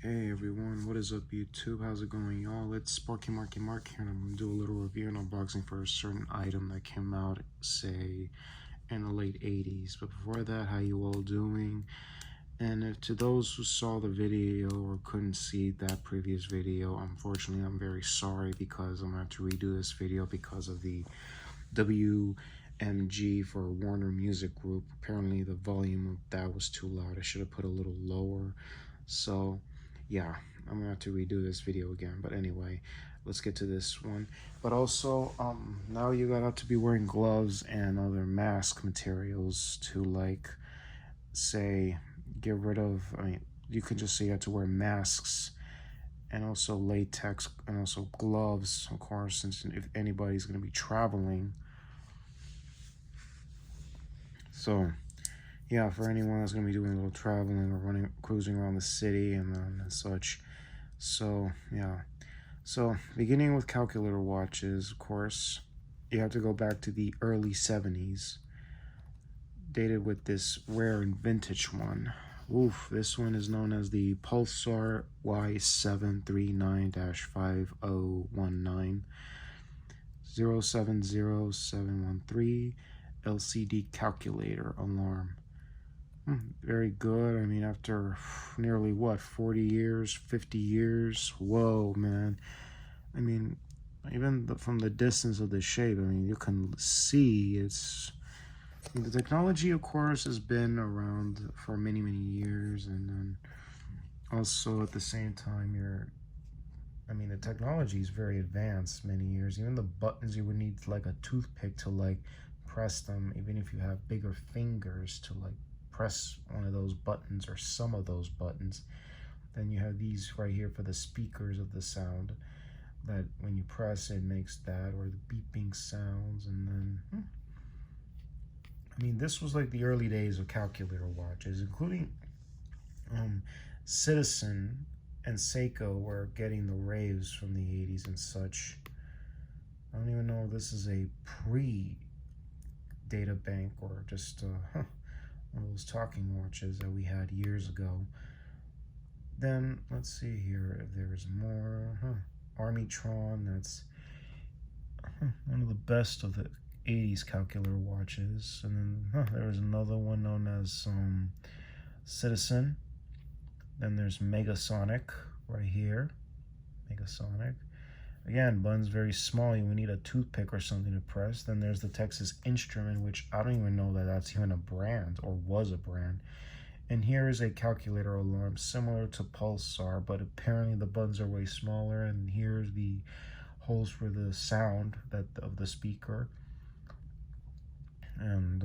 Hey everyone, what is up YouTube? How's it going, y'all? It's Sparky Marky Mark here, and I'm gonna do a little review and unboxing for a certain item that came out, say, in the late 80s. But before that, how you all doing? And if, to those who saw the video or couldn't see that previous video, unfortunately, I'm very sorry because I'm gonna have to redo this video because of the WMG for Warner Music Group. Apparently, the volume of that was too loud. I should have put a little lower. So yeah, I'm gonna have to redo this video again. But anyway, let's get to this one. But also, now you gotta have to be wearing gloves and other mask materials to, like, say, get rid of, I mean, you can just say you have to wear masks and also latex and also gloves, of course, since if anybody's gonna be traveling. So yeah, for anyone that's gonna be doing a little traveling or cruising around the city and such. So yeah, so beginning with calculator watches, of course, you have to go back to the early 70s, dated with this rare and vintage one. Oof, this one is known as the Pulsar Y739-5019 070713 LCD calculator alarm. Very good. I mean, after nearly, what, 40 years, 50 years? Whoa, man. I mean, even from the distance of the shape, I mean, you can see it's... I mean, the technology, of course, has been around for many, many years. And then also at the same time, I mean, the technology is very advanced many years. Even the buttons, you would need like a toothpick to like press them, even if you have bigger fingers to like press one of those buttons or some of those buttons. Then you have these right here for the speakers of the sound, that when you press it makes that, or the beeping sounds. And then I mean, this was like the early days of calculator watches, including Citizen and Seiko were getting the raves from the 80s and such. I don't even know if this is a pre-data bank or just one of those talking watches that we had years ago. Then let's see here if there's more. Armitron, that's one of the best of the 80s calculator watches. And then there was another one known as Citizen. Then there's Megasonic right here. Megasonic. Again, buttons very small. You would need a toothpick or something to press. Then there's the Texas Instrument, which I don't even know that that's even a brand or was a brand. And here is a calculator alarm similar to Pulsar, but apparently the buttons are way smaller. And here's the holes for the sound of the speaker. And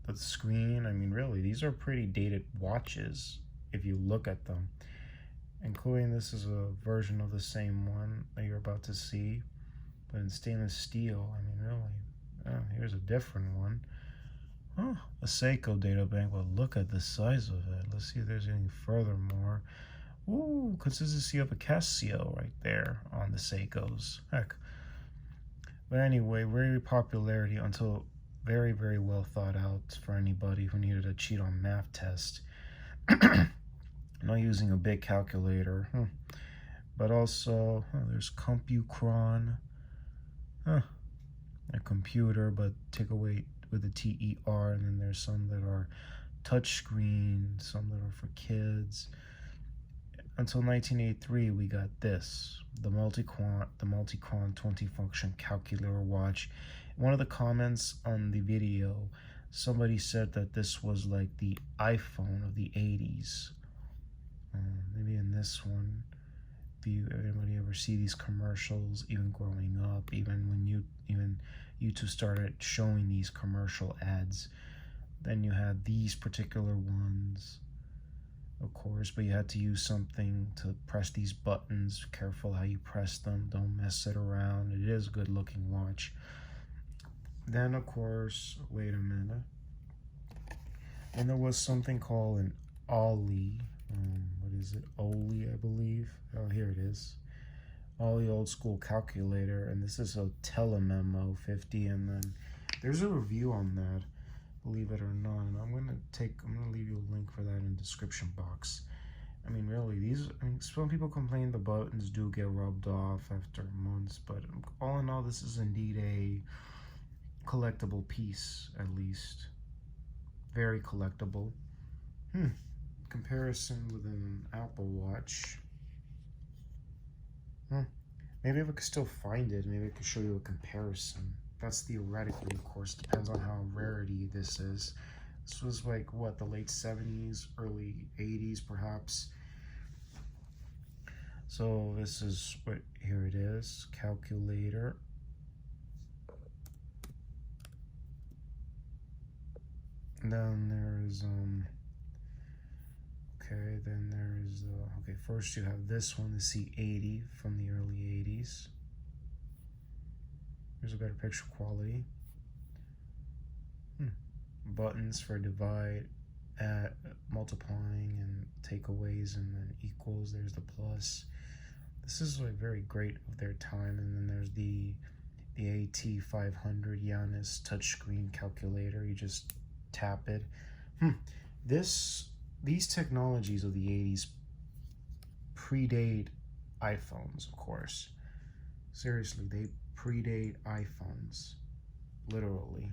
the screen, I mean, really, these are pretty dated watches if you look at them. Including, this is a version of the same one that you're about to see, but in stainless steel. I mean, really, here's a different one. Oh, a Seiko data bank, but look at the size of it. Let's see if there's any furthermore. Ooh, consistency of a Casio right there on the Seikos. Heck. But anyway, very popularity until very, very well thought out for anybody who needed to cheat on math test. Not using a big calculator. But also, there's CompuCron. A computer, but take away with the TER. And then there's some that are touchscreen, some that are for kids. Until 1983, we got this, the Multiquant 20-function calculator watch. One of the comments on the video, somebody said that this was like the iPhone of the 80s. Maybe in this one, if anybody ever see these commercials, even growing up, even when YouTube started showing these commercial ads, then you had these particular ones, of course, but you had to use something to press these buttons. Careful how you press them, don't mess it around. It is a good looking watch. Then, of course, wait a minute, and there was something called an Ollie. What is it? Oli, I believe. Oh, here it is. Ollie old school calculator, and this is a Telememo 50, and then there's a review on that, believe it or not, and I'm gonna leave you a link for that in the description box. I mean, really. really, these, I mean, some people complain the buttons do get rubbed off after months, but all in all, this is indeed a collectible piece, at least. Very collectible. Comparison with an Apple Watch. Maybe if I could still find it, maybe I could show you a comparison. That's theoretically, of course, depends on how rarity this is. This was like, what, the late 70s, early 80s, perhaps. So this is what, here it is, calculator. And then there's, okay, then there's, okay, first you have this one, the C80 from the early 80s. Here's a better picture quality. Buttons for divide, add, multiplying, and takeaways, and then equals. There's the plus. This is like very great of their time. And then there's the AT500 Janus touchscreen calculator. You just tap it. These technologies of the 80s predate iPhones, of course. Seriously, they predate iPhones, literally.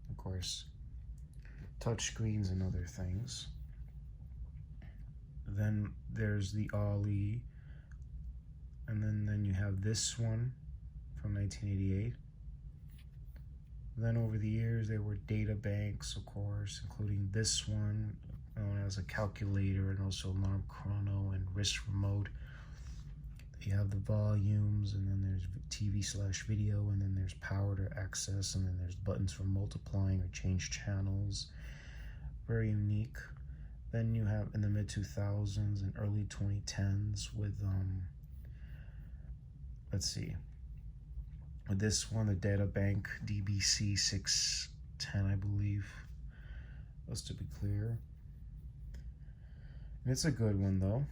Of course, touchscreens and other things. Then there's the Ollie, and then you have this one from 1988. Then over the years, there were data banks, of course, including this one, known as a calculator, and also alarm chrono and wrist remote. You have the volumes, and then there's TV/video, and then there's power to access, and then there's buttons for multiplying or change channels. Very unique. Then you have in the mid-2000s and early 2010s with, let's see, with this one, the data bank DBC610, I believe, just to be clear. And it's a good one, though.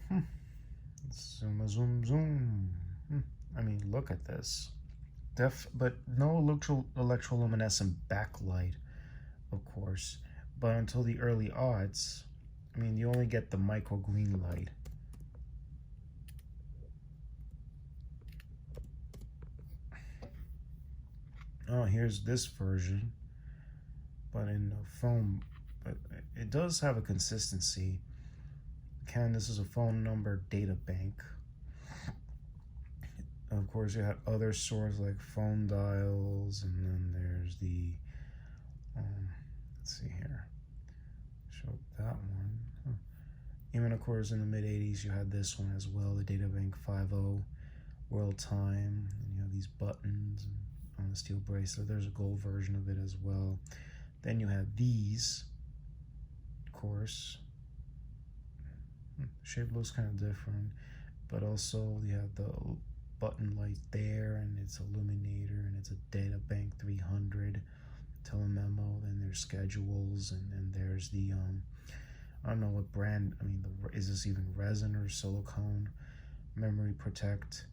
Zoom. I mean, look at this. But no electroluminescent backlight, of course. But until the early aughts, I mean, you only get the microgreen light. Oh, here's this version, but in a phone. But it does have a consistency. Again, this is a phone number data bank. Of course, you have other sources like phone dials, and then there's the, let's see here, show that one. Even, of course, in the mid-80s, you had this one as well, the data bank 50, world time, and you have these buttons on the steel bracelet. There's a gold version of it as well. Then you have these, of course. Shape looks kind of different, but also you have the button light there, and it's illuminator, and it's a data bank 300 telememo. Then there's schedules, and then there's the I don't know what brand. I mean, is this even resin or silicone? Memory protect.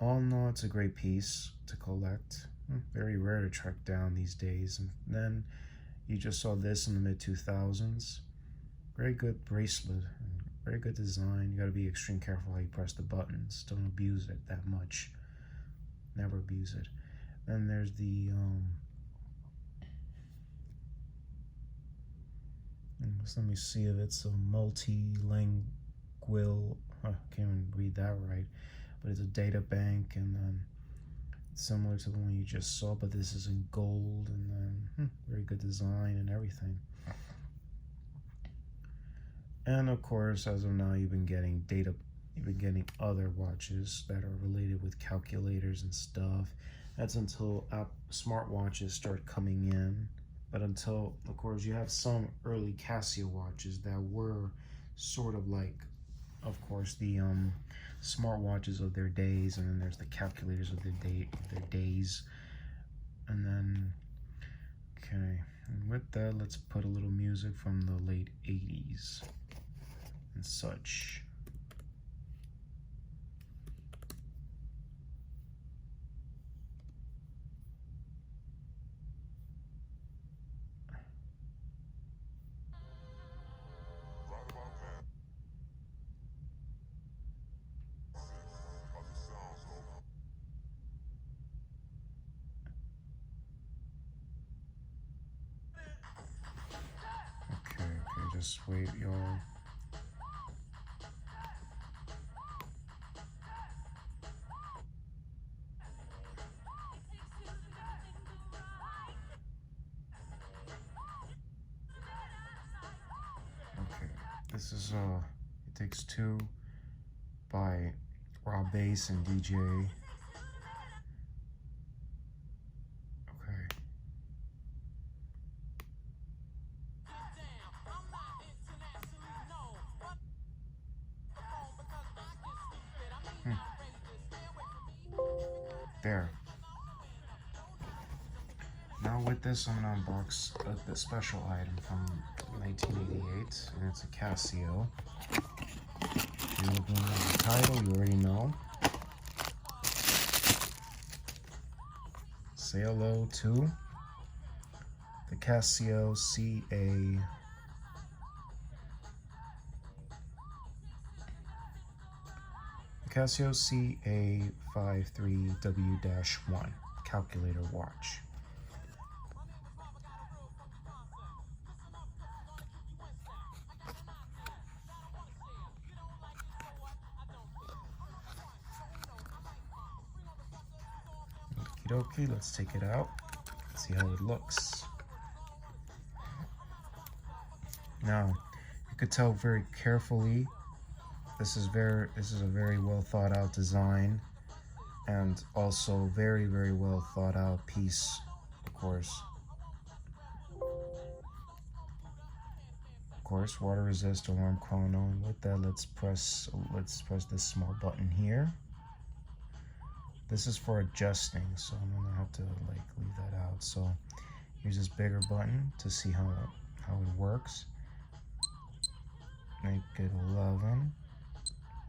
All in all, it's a great piece to collect. Very rare to track down these days. And then you just saw this in the mid-2000s. Very good bracelet, very good design. You got to be extremely careful how you press the buttons. Don't abuse it that much. Never abuse it. Then there's the just let me see if it's a multilingual. I can't even read that right, but it's a data bank, and then similar to the one you just saw, but this is in gold, and then very good design and everything. And of course, as of now, you've been getting other watches that are related with calculators and stuff. That's until smartwatches start coming in. But until, of course, you have some early Casio watches that were sort of like, of course, the smartwatches of their days, and then there's the calculators of their days. And then, okay, and with that, let's put a little music from the late 80s and such. Just wait, y'all. Okay, this is It Takes Two by Rob Bass and DJ. Okay. There. Now with this, I'm gonna unbox the special item from 1988, and it's a Casio. You're looking at the title, you already know. Say hello to the Casio CA-53W-1 calculator watch. Okie dokie, let's take it out, see how it looks. Now, you could tell very carefully, this is a very well thought out design, and also very, very well thought out piece, of course. Of course, water resist, alarm chrono, and with that, let's press this small button here. This is for adjusting, so I'm gonna have to like leave that out. So here's this bigger button to see how it works. Make it 11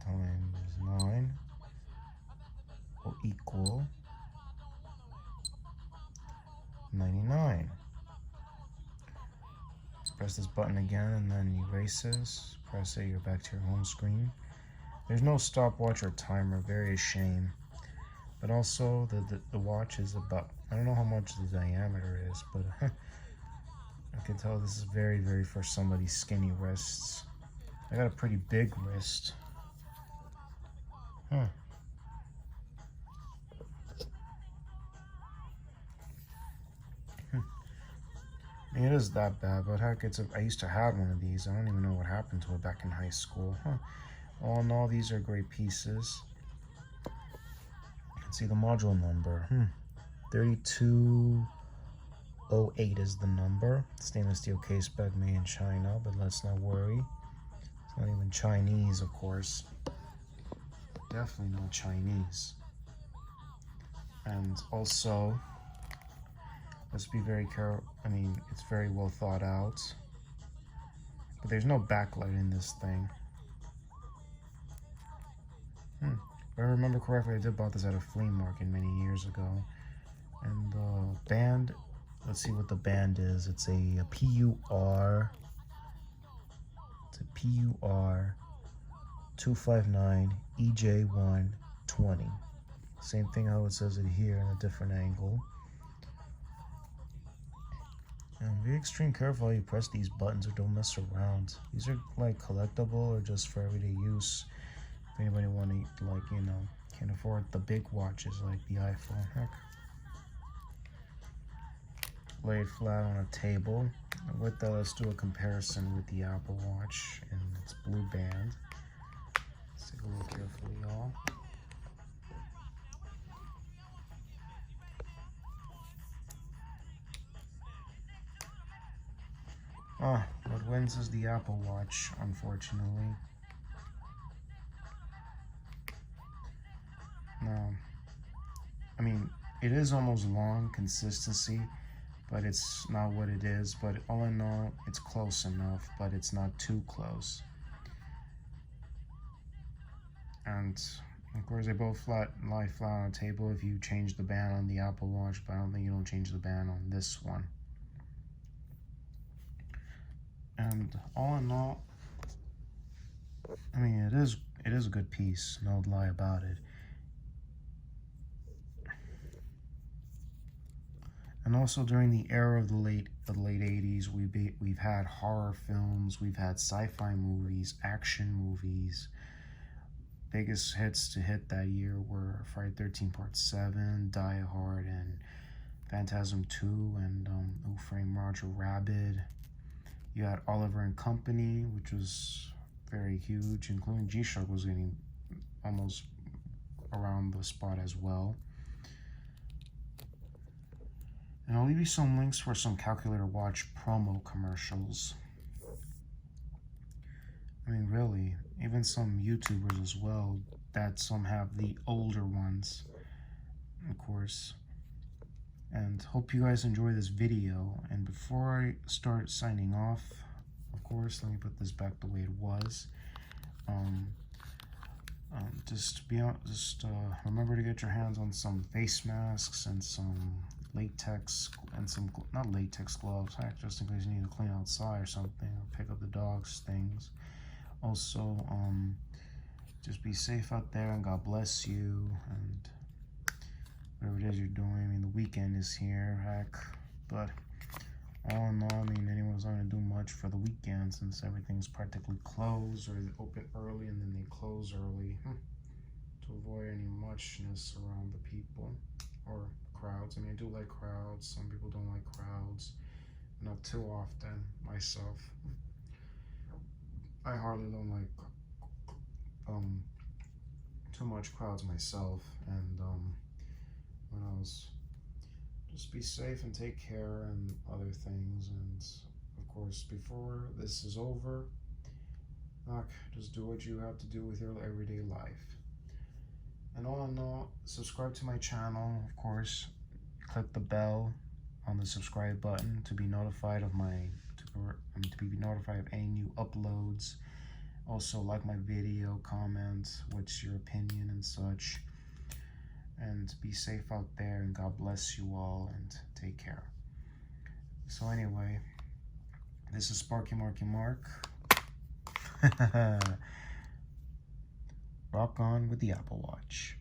times 9 will equal 99. Press this button again and then erase this. Press it, you're back to your home screen. There's no stopwatch or timer, very a shame. But also the watch is about, I don't know how much the diameter is, but I can tell this is very, very for somebody's skinny wrists. I got a pretty big wrist. I mean, it is that bad, but heck, I used to have one of these. I don't even know what happened to it back in high school. All in all, these are great pieces. You can see the module number. 3208 is the number. Stainless steel case back, made in China, but let's not worry. It's not even Chinese, of course. Definitely not Chinese. And also, let's be very careful. I mean, it's very well thought out. But there's no backlight in this thing. If I remember correctly, I did bought this at a flea market many years ago. And the band, let's see what the band is. It's a PUR. It's a PUR 259 EJ120. Same thing how it says it here in a different angle. And be extreme careful how you press these buttons or don't mess around. These are like collectible or just for everyday use. If anybody want to, like, you know, can't afford the big watches like the iPhone. Heck. Lay it flat on a table. And with that, let's do a comparison with the Apple Watch and its blue band. Let's take a look carefully, y'all. What wins is the Apple Watch, unfortunately. No, I mean, it is almost long consistency, but it's not what it is. But all in all, it's close enough, but it's not too close. And of course, they both lie flat on a table if you change the band on the Apple Watch, but I don't think you don't change the band on this one. And all in all, I mean, it is a good piece, no lie about it. And also during the era of the late 80s, we've had horror films, we've had sci-fi movies, action movies. Biggest hits to hit that year were Friday 13 Part 7, Die Hard, and Phantasm 2, and Who Framed Roger Rabbit. You had Oliver and Company, which was very huge, including G-Shock was getting almost around the spot as well. And I'll leave you some links for some calculator watch promo commercials. I mean, really, even some YouTubers as well, that some have the older ones, of course. And hope you guys enjoy this video. And before I start signing off, of course, let me put this back the way it was. Just remember to get your hands on some face masks and some latex and some not latex gloves, just in case you need to clean outside or something, or pick up the dog's things. Also, just be safe out there, and God bless you, and whatever it is you're doing. I mean, the weekend is here, heck, but all in all, I mean, anyone's not going to do much for the weekend since everything's practically closed, or they open early and then they close early to avoid any muchness around the people or crowds. I mean, I do like crowds. Some people don't like crowds. Not too often, myself. I hardly don't like too much crowds myself, and when I was just be safe and take care and other things. And of course, before this is over, just do what you have to do with your everyday life. And all in all, subscribe to my channel, of course. Click the bell on the subscribe button to be notified of to be notified of any new uploads. Also, like my video, comment what's your opinion and such. And be safe out there, and God bless you all, and take care. So anyway, this is Sparky Marky Mark. Rock on with the Apple Watch.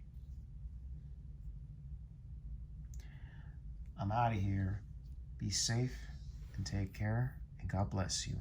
I'm out of here. Be safe and take care, and God bless you.